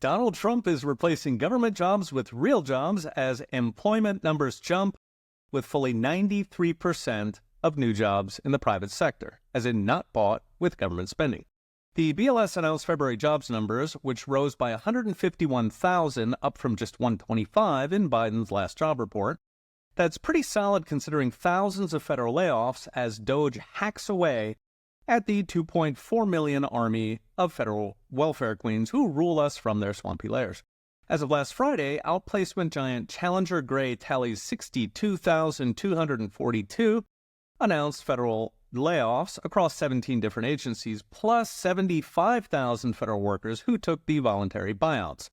Donald Trump is replacing government jobs with real jobs as employment numbers jump, with fully 93% of new jobs in the private sector, as in not bought with government spending. The BLS announced February jobs numbers, which rose by 151,000, up from just 125 in Biden's last job report. That's pretty solid considering thousands of federal layoffs as DOGE hacks away at the 2.4 million army of federal welfare queens who rule us from their swampy lairs. As of last Friday, outplacement giant Challenger Gray tallies 62,242 announced federal layoffs across 17 different agencies, plus 75,000 federal workers who took the voluntary buyouts.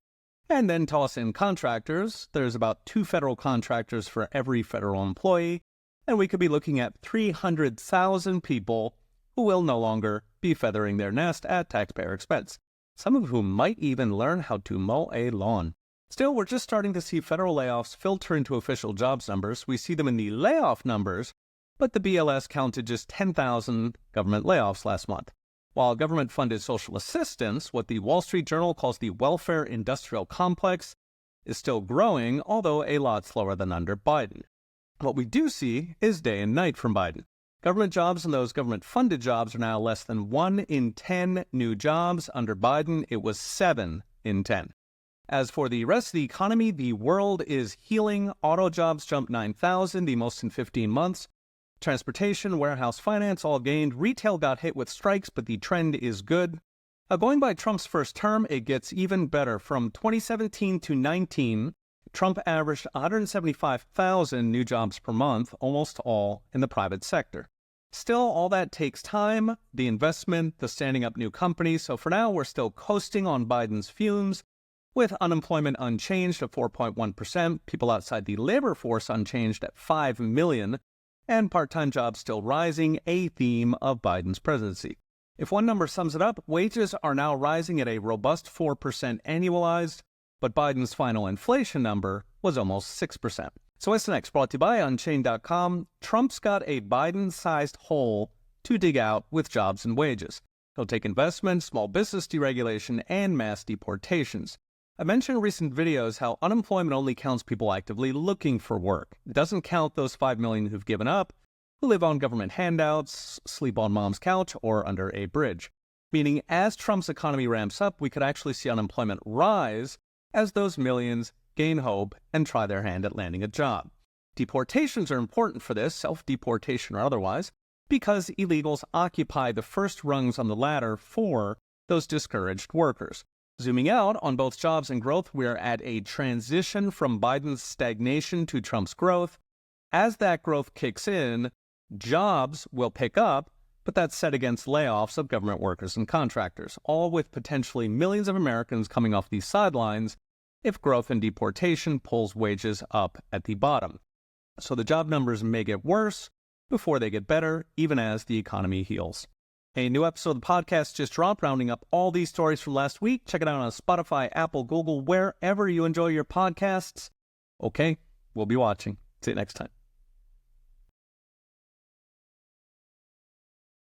And then toss in contractors. There's about 2 federal contractors for every federal employee, and we could be looking at 300,000 people who will no longer be feathering their nest at taxpayer expense, some of whom might even learn how to mow a lawn. Still, we're just starting to see federal layoffs filter into official jobs numbers. We see them in the layoff numbers, but the BLS counted just 10,000 government layoffs last month. While government-funded social assistance, what the Wall Street Journal calls the welfare industrial complex, is still growing, although a lot slower than under Biden. What we do see is day and night from Biden. Government jobs and those government-funded jobs are now less than 1 in 10 new jobs. Under Biden, it was 7 in 10. As for the rest of the economy, the world is healing. Auto jobs jumped 9,000, the most in 15 months. Transportation, warehouse finance all gained. Retail got hit with strikes, but the trend is good. Going by Trump's first term, it gets even better. From 2017 to 19, Trump averaged 175,000 new jobs per month, almost all in the private sector. Still, all that takes time, the investment, the standing up new companies. So for now, we're still coasting on Biden's fumes, with unemployment unchanged at 4.1%, people outside the labor force unchanged at 5 million, and part-time jobs still rising, a theme of Biden's presidency. If one number sums it up, wages are now rising at a robust 4% annualized, but Biden's final inflation number was almost 6%. So what's next? Brought to you by Unchained.com. Trump's got a Biden-sized hole to dig out with jobs and wages. He'll take investment, small business deregulation, and mass deportations. I mentioned in recent videos how unemployment only counts people actively looking for work. It doesn't count those 5 million who've given up, who live on government handouts, sleep on mom's couch, or under a bridge. Meaning, as Trump's economy ramps up, we could actually see unemployment rise as those millions gain hope and try their hand at landing a job. Deportations are important for this, self-deportation or otherwise, because illegals occupy the first rungs on the ladder for those discouraged workers. Zooming out on both jobs and growth, we are at a transition from Biden's stagnation to Trump's growth. As that growth kicks in, jobs will pick up, but that's set against layoffs of government workers and contractors, all with potentially millions of Americans coming off these sidelines if growth and deportation pulls wages up at the bottom. So the job numbers may get worse before they get better, even as the economy heals. A new episode of the podcast just dropped, rounding up all these stories from last week. Check it out on Spotify, Apple, Google, wherever you enjoy your podcasts. Okay, we'll be watching. See you next time.